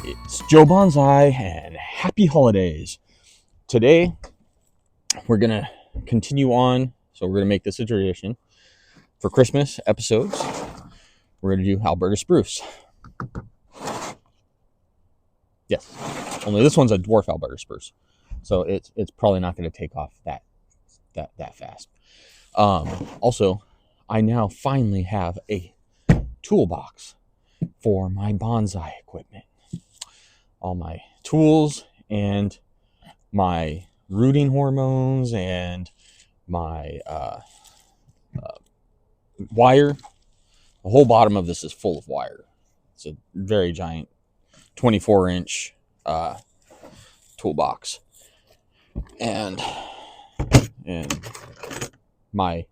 It's Joe Bonsai and happy holidays. Today, we're going to continue on. So, we're going to make this a tradition for Christmas episodes. We're going to do Alberta spruce. Yes, only this one's a dwarf Alberta spruce. So, it's probably not going to take off that fast. Also, I now finally have a toolbox for my bonsai equipment. All my tools and my rooting hormones and my wire. The whole bottom of this is full of wire. It's a very giant 24-inch toolbox. And my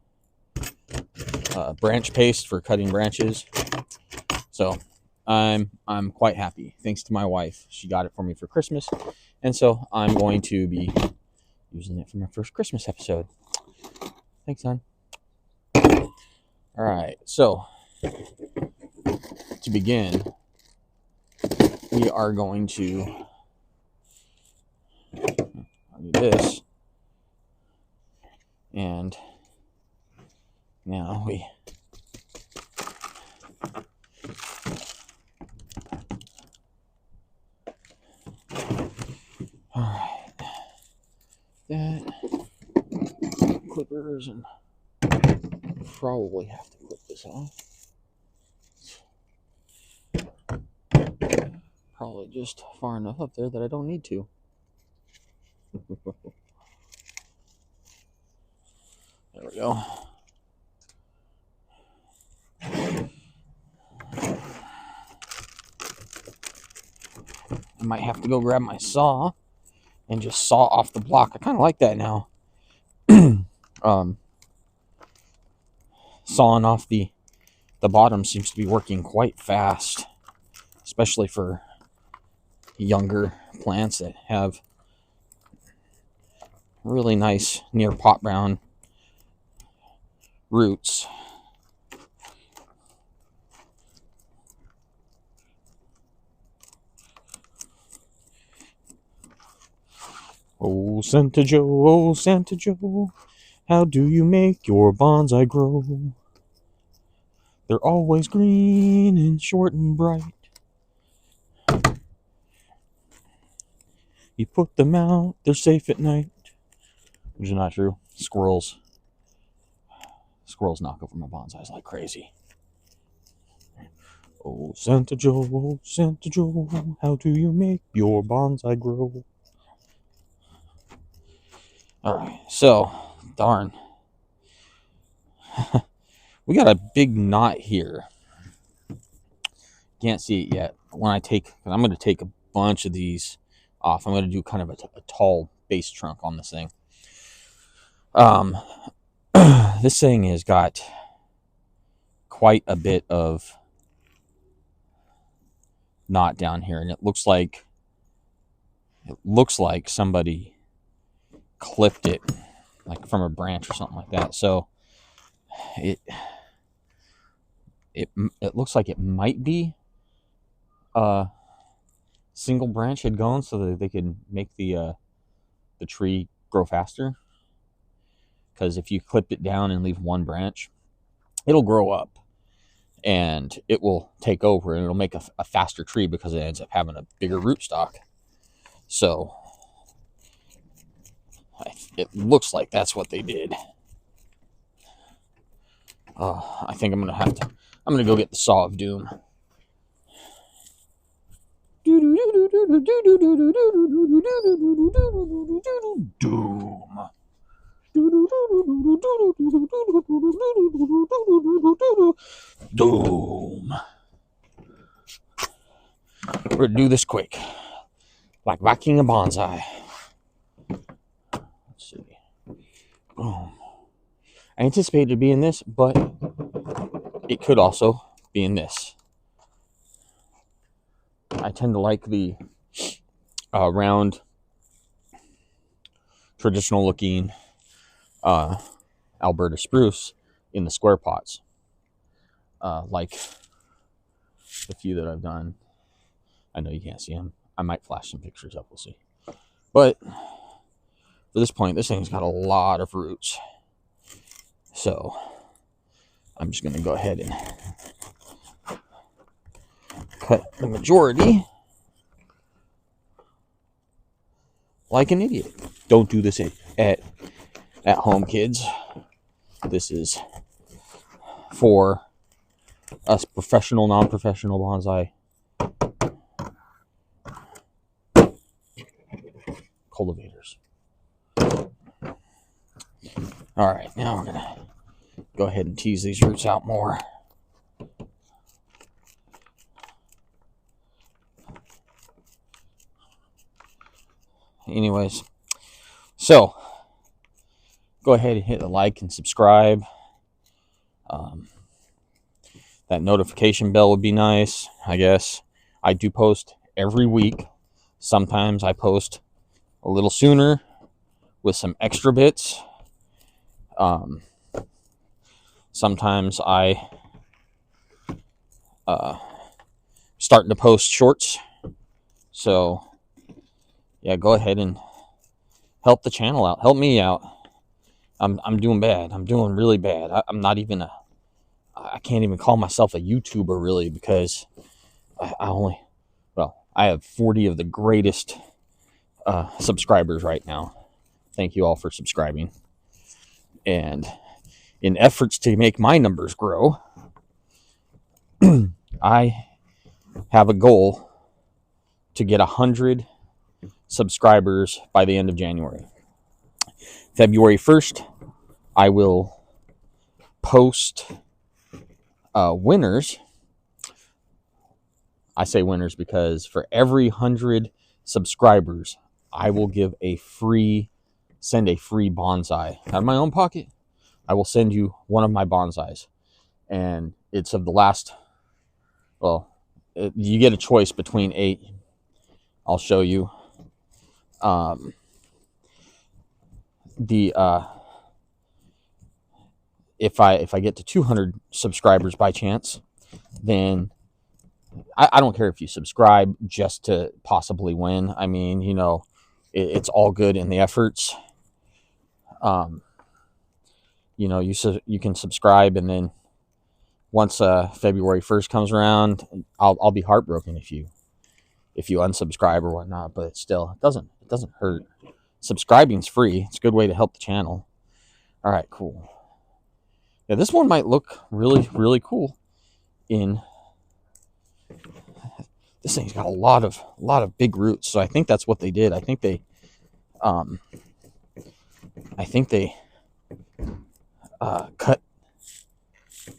branch paste for cutting branches. So I'm quite happy. Thanks to my wife. She got it for me for Christmas. And so I'm going to be using it for my first Christmas episode. Thanks, hon. All right. So to begin, we are going to do this. And now we all right. That clippers, and probably have to clip this off. Probably just far enough up there that I don't need to. There we go. I might have to go grab my saw and just saw off the block. I kind of like that now. Sawing off the bottom seems to be working quite fast, especially for younger plants that have really nice near pot brown roots. Oh, Santa Joe, how do you make your bonsai grow? They're always green and short and bright. You put them out, they're safe at night. Which is not true. Squirrels knock over my bonsais like crazy. Oh, Santa Joe, how do you make your bonsai grow? Alright, so, darn. We got a big knot here. Can't see it yet. I'm going to take a bunch of these off. I'm going to do kind of a tall base trunk on this thing. This thing has got quite a bit of knot down here, and it looks like somebody clipped it, like from a branch or something like that. So it looks like it might be a single branch had gone so that they could make the tree grow faster. Because if you clip it down and leave one branch, it'll grow up and it will take over and it'll make a faster tree because it ends up having a bigger rootstock. So it looks like that's what they did. I think I'm gonna go get the saw of doom. Doom. Doom. We're gonna do this quick, like whacking a bonsai. Let's see. Boom. I anticipated it being this, but it could also be in this. I tend to like the round, traditional looking Alberta spruce in the square pots, like the few that I've done. I know you can't see them. I might flash some pictures up. We'll see. But for this point, this thing's got a lot of roots. So I'm just going to go ahead and cut the majority like an idiot. Don't do this at home, kids. This is for us professional, non-professional bonsai cultivators. All right, now we're gonna go ahead and tease these roots out more. Anyways, so go ahead and hit the like and subscribe. That notification bell would be nice, I guess. I do post every week. Sometimes I post a little sooner with some extra bits. Sometimes I starting to post shorts. So yeah, go ahead and help the channel out. Help me out. I'm doing bad. I'm doing really bad. I'm not even I can't even call myself a YouTuber really, because I have 40 of the greatest subscribers right now. Thank you all for subscribing. And in efforts to make my numbers grow, I have a goal to get 100 subscribers by the end of January. February 1st, I will post winners. I say winners because for every 100 subscribers, I will send a free bonsai out of my own pocket. I will send you one of my bonsais, and it's of the last. You get a choice between 8. I'll show you. If I get to 200 subscribers by chance, then I don't care if you subscribe just to possibly win. I mean, it's all good in the efforts. You can subscribe, and then once February 1st comes around, I'll be heartbroken if you unsubscribe or whatnot. But still, it doesn't hurt. Subscribing's free. It's a good way to help the channel. All right, cool. Yeah, this one might look really, really cool. This thing's got a lot of big roots, so I think that's what they did. I think they cut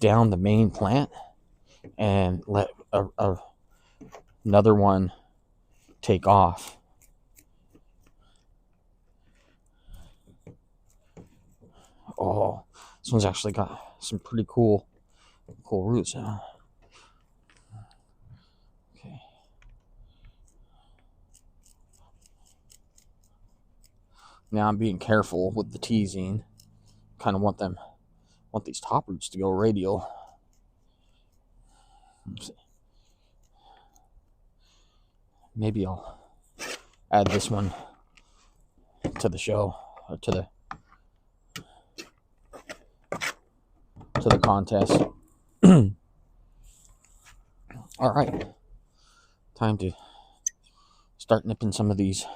down the main plant and let another one take off. Oh, this one's actually got some pretty cool roots. Okay. Now I'm being careful with the teasing. Kind of want these top roots to go radial. Let's see. Maybe I'll add this one to the show, or to the contest. All right, time to start nipping some of these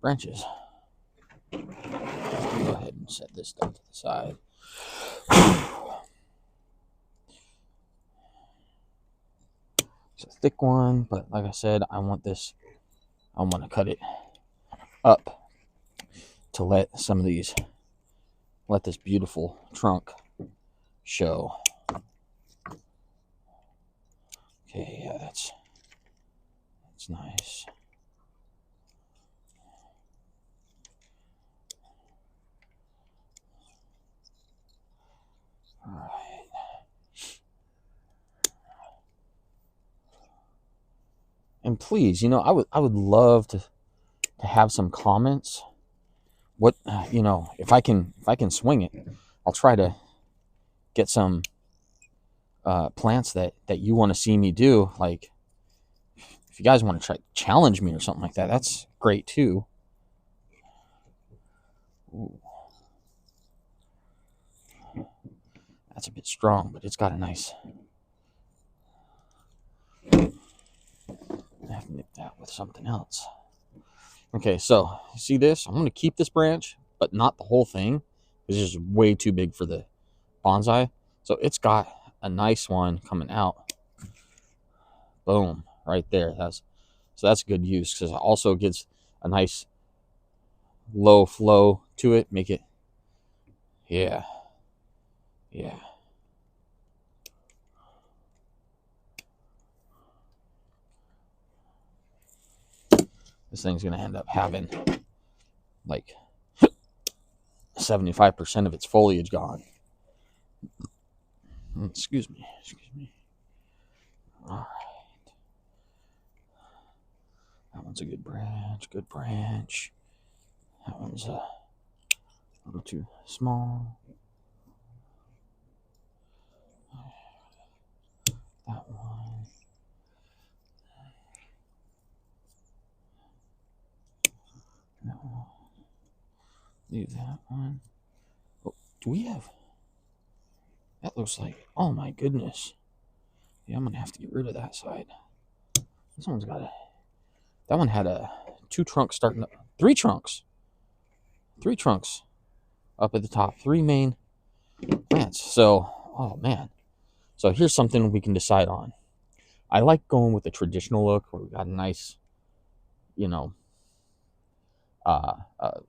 branches. Go ahead and set this down to the side. It's a thick one, but like I said, I want to cut it up to let this beautiful trunk show. Okay, yeah, that's nice. All right. And please, I would love to have some comments. What if I can swing it, I'll try to get some plants that you want to see me do. Like, if you guys want to try to challenge me or something like that, that's great too. Ooh. That's a bit strong, but it's got a nice. I have to nip that with something else. Okay, so you see this? I'm going to keep this branch, but not the whole thing. It's just way too big for the bonsai. So it's got a nice one coming out. Boom, right there. So that's good use because it also gives a nice low flow to it. Make it, yeah. This thing's going to end up having like 75% of its foliage gone. Excuse me. All right. That one's a good branch. That one's a little too small. That one. Leave that one. Oh, do we have? That looks like, oh my goodness. Yeah, I'm going to have to get rid of that side. This one's got that one had two trunks starting up. Three trunks up at the top. Three main plants. So, oh man. So here's something we can decide on. I like going with the traditional look where we got a nice, you know, uh, uh,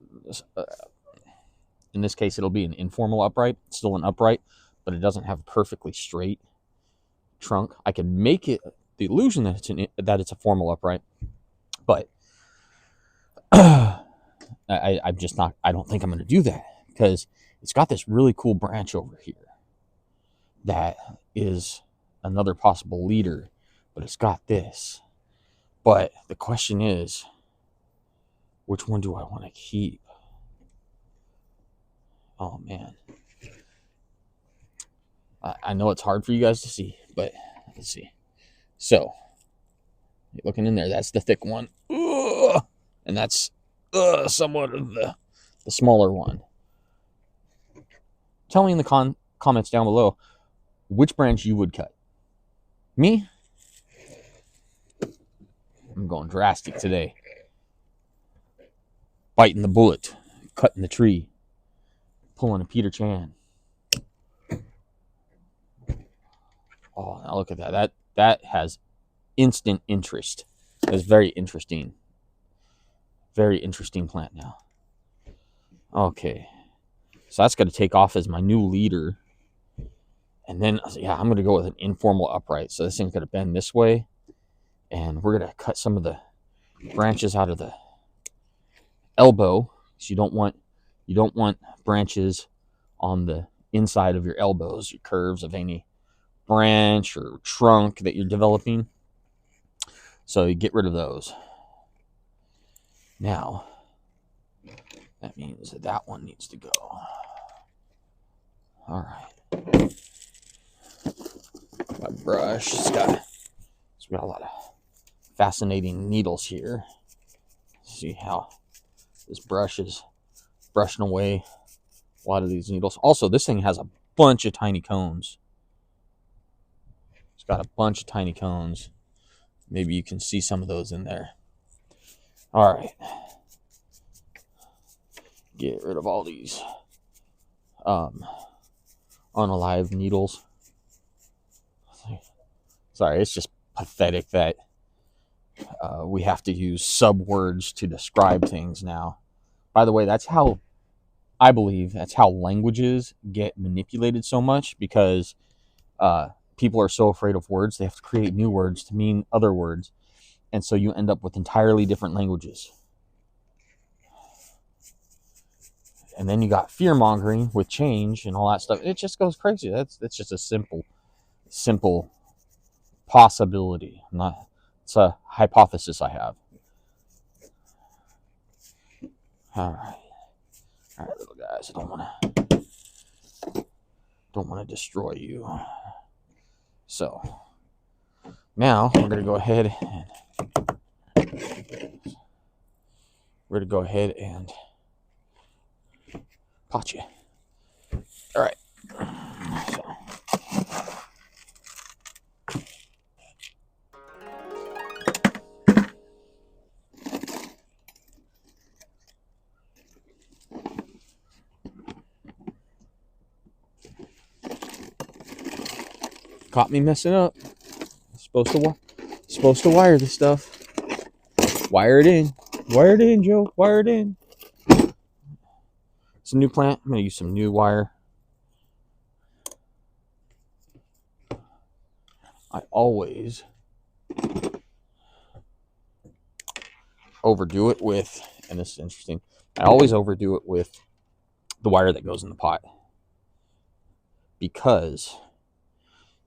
in this case, it'll be an informal upright. It's still an upright, but it doesn't have a perfectly straight trunk. I can make it the illusion that it's a formal upright, but I'm just not. I don't think I'm going to do that because it's got this really cool branch over here that is another possible leader, but it's got this. But the question is, which one do I want to keep? Oh man, I know it's hard for you guys to see, but let's see. So, you're looking in there, that's the thick one. Ugh! And that's somewhat of the smaller one. Tell me in the comments down below which branch you would cut. Me? I'm going drastic today. Biting the bullet, cutting the tree, pulling a Peter Chan. Oh, now look at that. That has instant interest. That's very interesting. Very interesting plant now. Okay. So that's going to take off as my new leader. And then, yeah, I'm going to go with an informal upright. So this thing's going to bend this way. And we're going to cut some of the branches out of the elbow. So you don't want branches on the inside of your elbows, your curves of any branch or trunk that you're developing. So you get rid of those. Now, that means that one needs to go. All right. My brush. It's got a lot of fascinating needles here. See how this brush is brushing away a lot of these needles. Also, this thing has a bunch of tiny cones. It's got a bunch of tiny cones. Maybe you can see some of those in there. All right. Get rid of all these unalive needles. Sorry, it's just pathetic that we have to use subwords to describe things now. By the way, I believe that's how languages get manipulated so much, because people are so afraid of words, they have to create new words to mean other words. And so you end up with entirely different languages. And then you got fear-mongering with change and all that stuff. It just goes crazy. That's just a simple possibility. It's a hypothesis I have. All right, little guys. I don't want to destroy you. So now we're going to go ahead and we're going to go ahead and pot you. All right. So. Caught me messing up. Supposed to wire this stuff. Wire it in. Wire it in, Joe. Wire it in. It's a new plant. I'm going to use some new wire. I always overdo it with, and this is interesting, I always overdo it with the wire that goes in the pot, because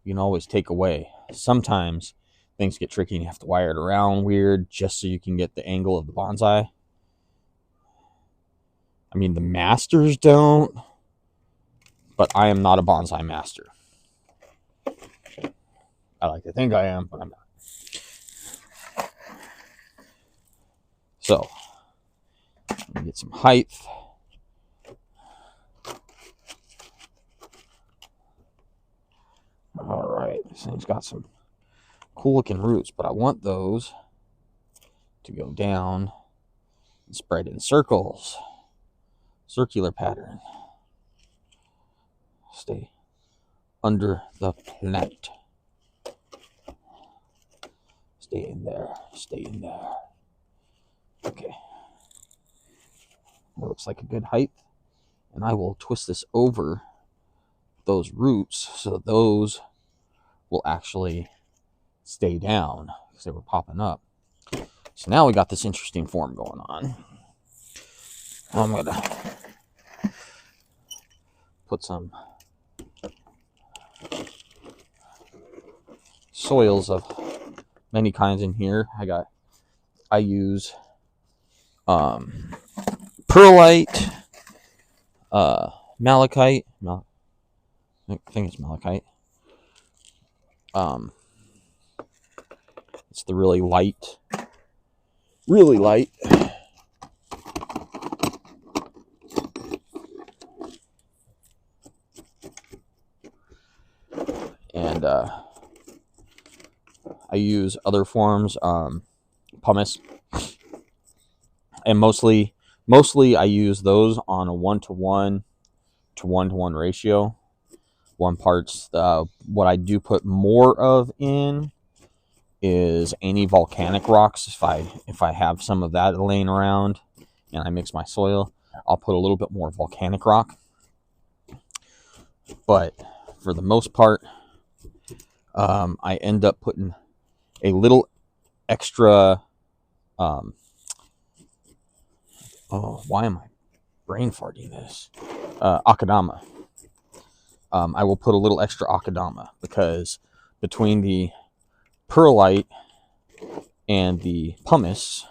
you can always take away. Sometimes things get tricky and you have to wire it around weird just so you can get the angle of the bonsai. I mean, the masters don't, but I am not a bonsai master. I like to think I am, but I'm not. So, get some height. All right, this thing's got some cool looking roots, but I want those to go down and spread in circles. Circular pattern. Stay under the plant. Stay in there. Stay in there. Okay. That looks like a good height. And I will twist this over those roots so that those will actually stay down because they were popping up. So now we got this interesting form going on. I'm going to put some soils of many kinds in here. I use perlite, malachite. I think it's malachite. It's the really light. And I use other forms, pumice, and mostly I use those on a 1-to-1 to 1-to-1 ratio. One part's what I do put more of in is any volcanic rocks. If I have some of that laying around and I mix my soil, I'll put a little bit more volcanic rock. But for the most part, I end up putting a little extra. Why am I brain farting this? Akadama. I will put a little extra akadama because between the perlite and the pumice,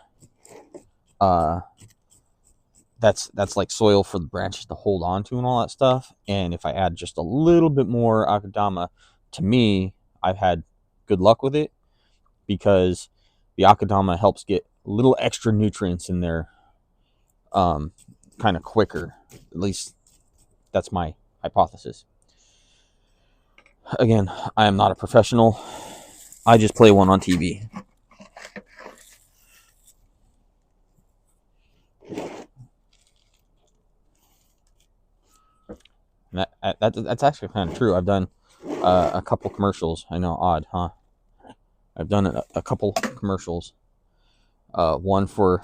that's like soil for the branches to hold on to and all that stuff. And if I add just a little bit more akadama, to me, I've had good luck with it because the akadama helps get a little extra nutrients in there kind of quicker. At least that's my hypothesis. Again, I am not a professional. I just play one on TV. That's actually kind of true. I've done a couple commercials. I know, odd, huh? I've done a couple commercials. One for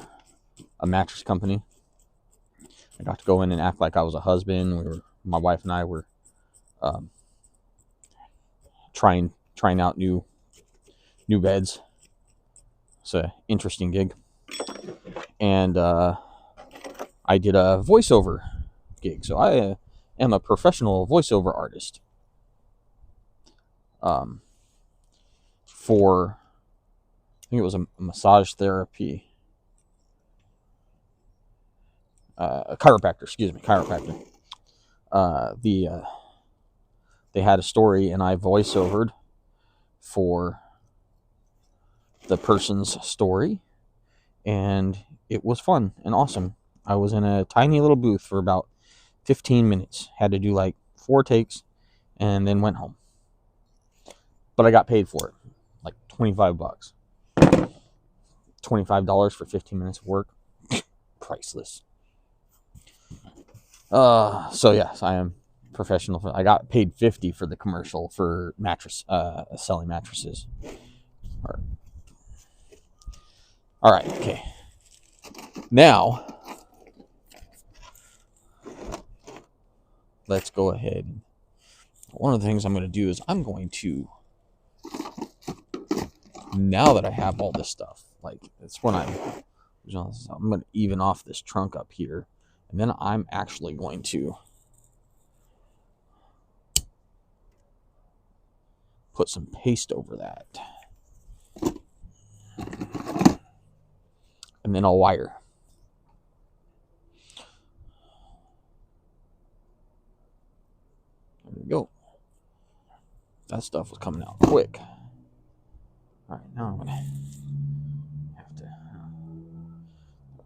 a mattress company. I got to go in and act like I was a husband. My wife and I were trying out new beds. It's an interesting gig. And I did a voiceover gig. So I am a professional voiceover artist. For, I think it was a massage therapy. A chiropractor. They had a story and I voiceovered for the person's story, and it was fun and awesome. I was in a tiny little booth for about 15 minutes. Had to do like 4 takes and then went home. But I got paid for it. Like $25. $25 for 15 minutes of work. Priceless. So yes, I am professional. I got paid 50 for the commercial for selling mattresses. All right, okay. Now, let's go ahead. One of the things I'm going to do is I'm going to, now that I have all this stuff, like it's when I'm going to even off this trunk up here, and then I'm actually going to put some paste over that, and then I'll wire. There we go. That stuff was coming out quick. All right, now I'm gonna have to. There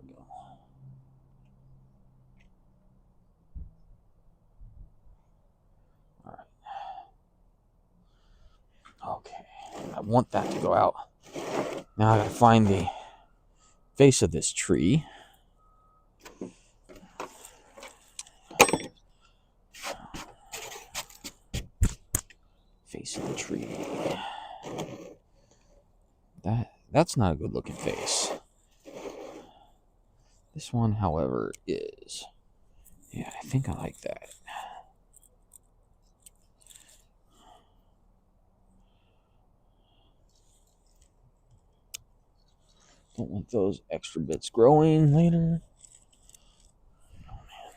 we go. All right. Okay, I want that to go out. Now I gotta find the face of this tree. Face of the tree. That's not a good looking face. This one, however, is. Yeah, I think I like that. Don't want those extra bits growing later. Oh man.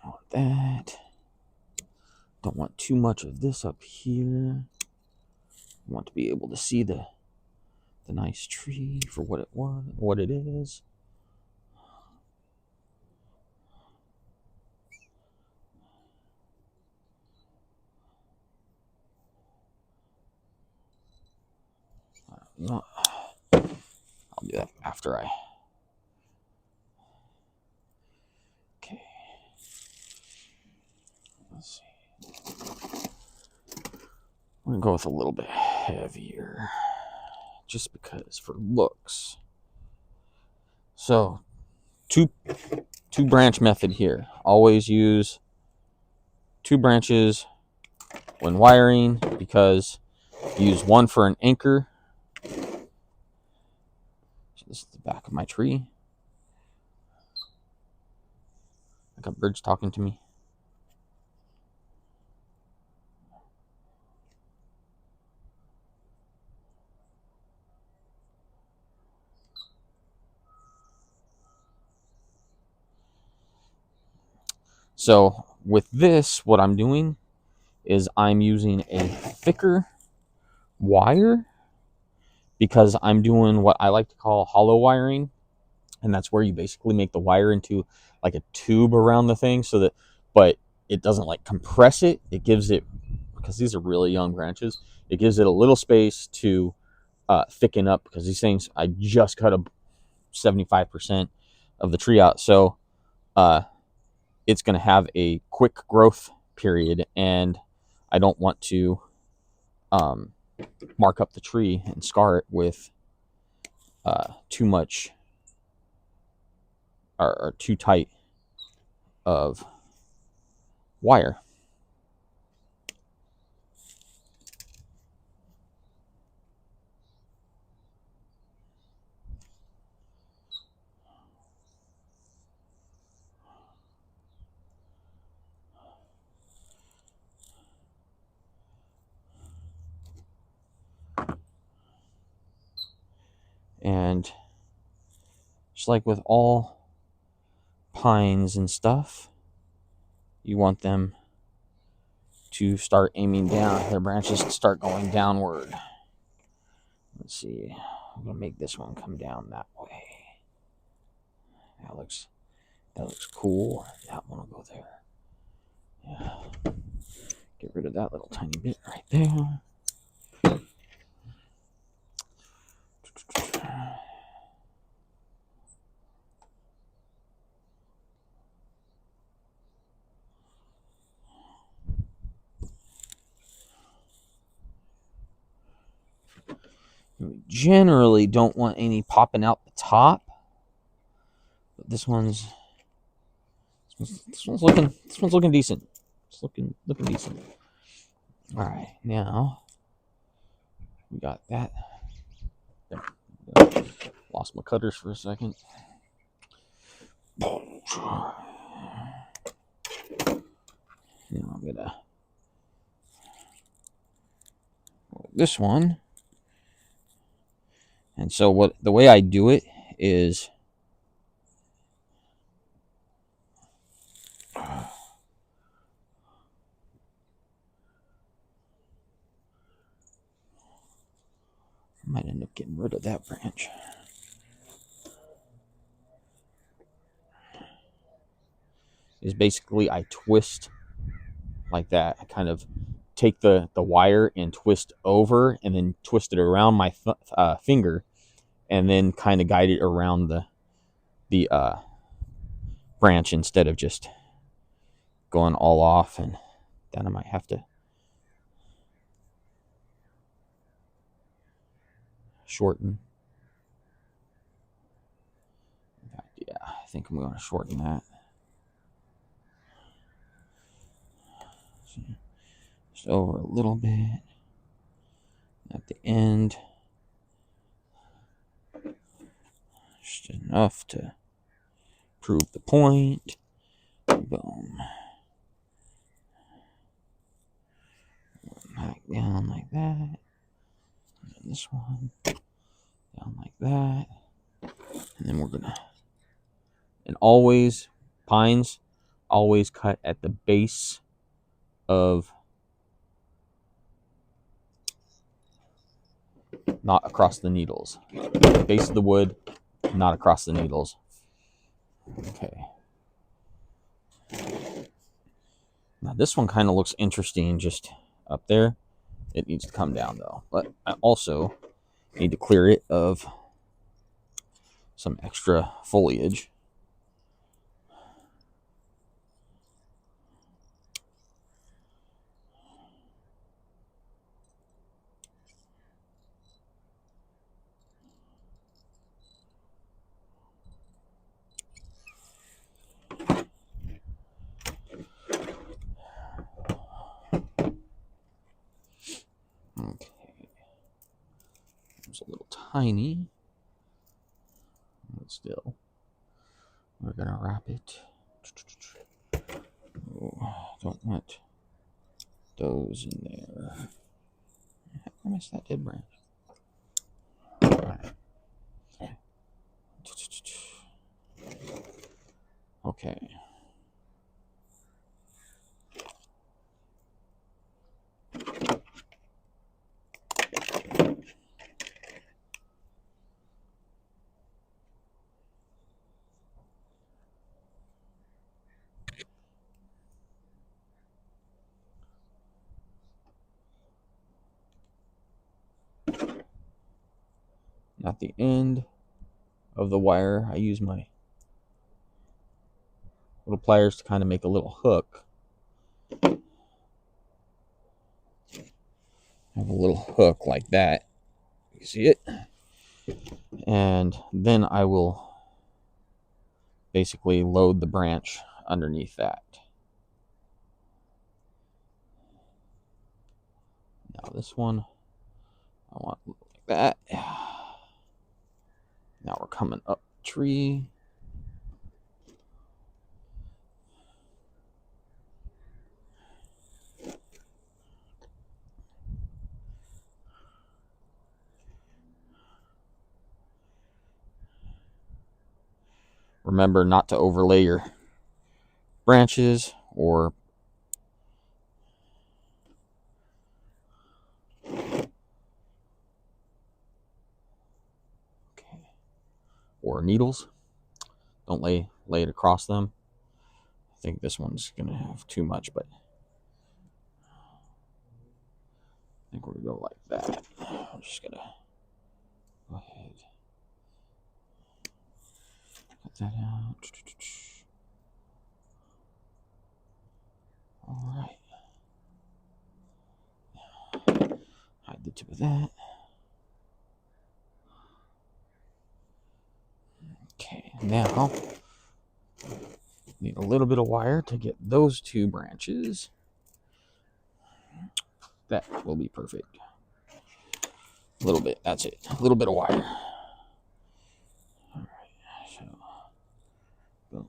I want that. Don't want too much of this up here. I want to be able to see the nice tree for what it is. No, I'll do that after I. Okay. Let's see. I'm gonna go with a little bit heavier, just because for looks. So, two branch method here. Always use 2 branches when wiring, because use one for an anchor. So this is the back of my tree. I got birds talking to me. So with this, what I'm doing is I'm using a thicker wire, because I'm doing what I like to call hollow wiring, and that's where you basically make the wire into like a tube around the thing, so that, but it doesn't like compress it. It gives it, because these are really young branches, it gives it a little space to thicken up, because these things, I just cut a 75% of the tree out, so it's going to have a quick growth period, and I don't want to mark up the tree and scar it with too much or too tight of wire. And just like with all pines and stuff, you want them to start aiming down, their branches to start going downward. Let's see, I'm gonna make this one come down that way. That looks cool. That one will go there. Yeah. Get rid of that little tiny bit right there. We generally don't want any popping out the top, but this one's looking decent. It's looking decent. All right, now we got that. There. Lost my cutters for a second. Now I'm gonna this one. And so the way I do it is I might end up getting rid of that branch. Is basically I twist like that. I kind of take the wire and twist over and then twist it around my finger and then kind of guide it around the branch instead of just going all off, and then I might have to shorten. Yeah, I think I'm going to shorten that. Just over a little bit at the end. Just enough to prove the point. Boom. Back down like that. And this one down like that. And then we're gonna, and always, pines always cut at the base of, not across the needles. Base of the wood, not across the needles. Okay. Now this one kind of looks interesting just up there. It needs to come down though. But I also need to clear it of some extra foliage. Okay. It's a little tiny. But still. We're gonna wrap it. Oh, don't want those in there. I missed that dead branch. Okay. At the end of the wire, I use my little pliers to kind of make a little hook. I have a little hook like that. You see it? And then I will basically load the branch underneath that. Now this one, I want like that. Now we're coming up the tree. Remember not to overlay your branches or needles. Don't lay it across them. I think this one's gonna have too much, but I think we're gonna go like that. I'm just gonna go ahead, cut that out. All right. Hide the tip of that. Okay, now need a little bit of wire to get those two branches. That will be perfect. A little bit, that's it. A little bit of wire. Alright, so boom.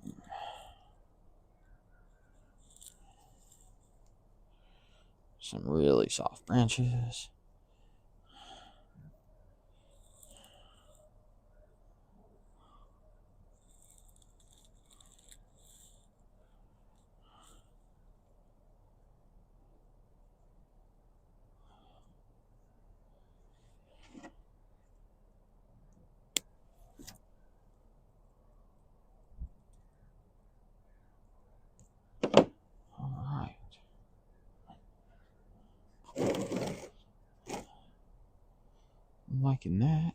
Some really soft branches. Alright. I'm liking that.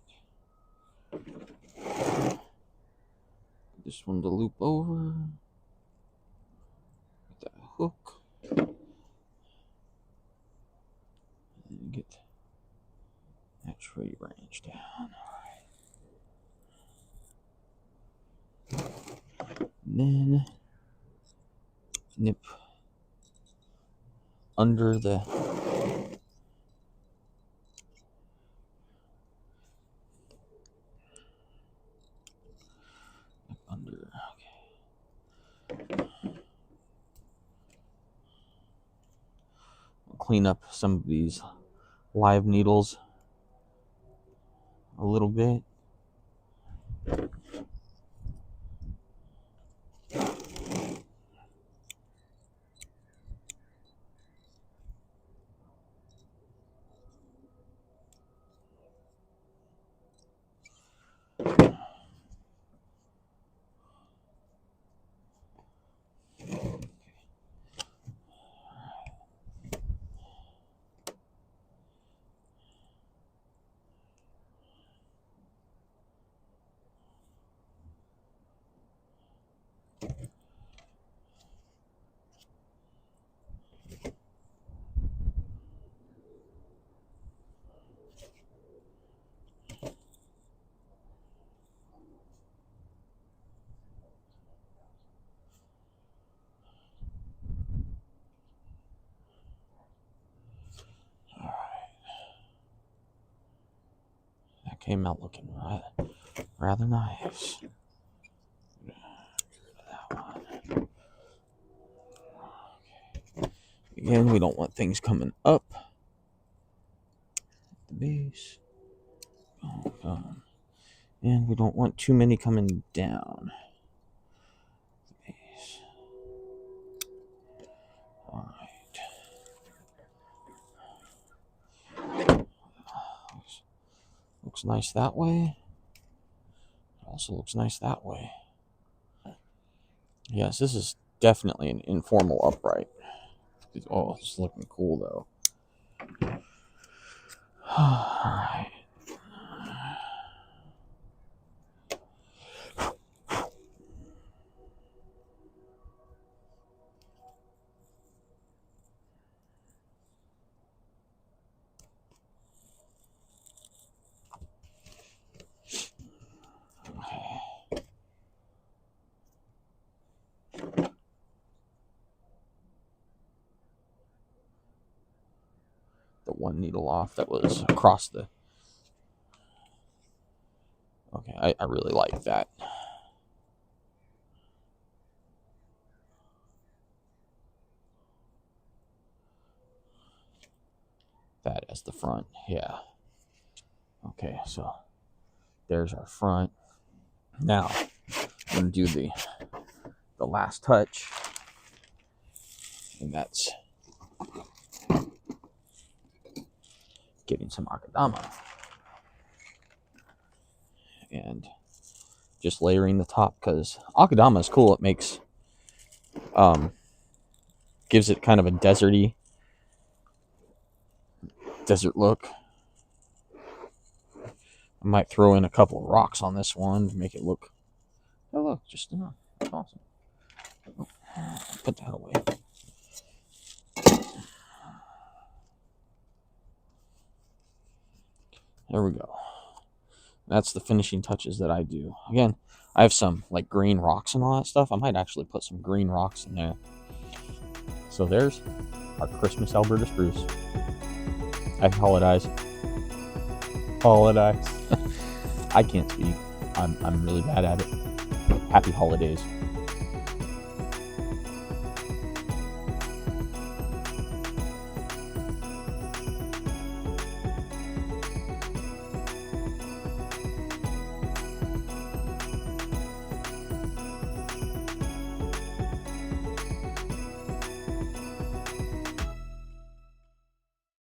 This one to loop over. Get that hook. And get that tree branch down. And then nip under the clean up some of these live needles a little bit. That came out looking rather nice. That one. Okay. Again, we don't want things coming up the base. And we don't want too many coming down the base. Alright. Looks nice that way. Also looks nice that way. Yes, this is definitely an informal upright. Oh, it's looking cool though. Alright. The one needle off that was across the... Okay, I really like that. That as the front, yeah. Okay, so there's our front. Now, I'm going to do the last touch. And that's getting some akadama. And just layering the top, because akadama is cool. It makes, gives it kind of a desert look. I might throw in a couple of rocks on this one to make it look, oh look, just enough. That's awesome. Put that away. There we go. That's the finishing touches that I do. Again, I have some like green rocks and all that stuff. I might actually put some green rocks in there. So there's our Christmas Alberta spruce. Happy Hollidays. Hollidays. I can't speak. I'm really bad at it. Happy holidays.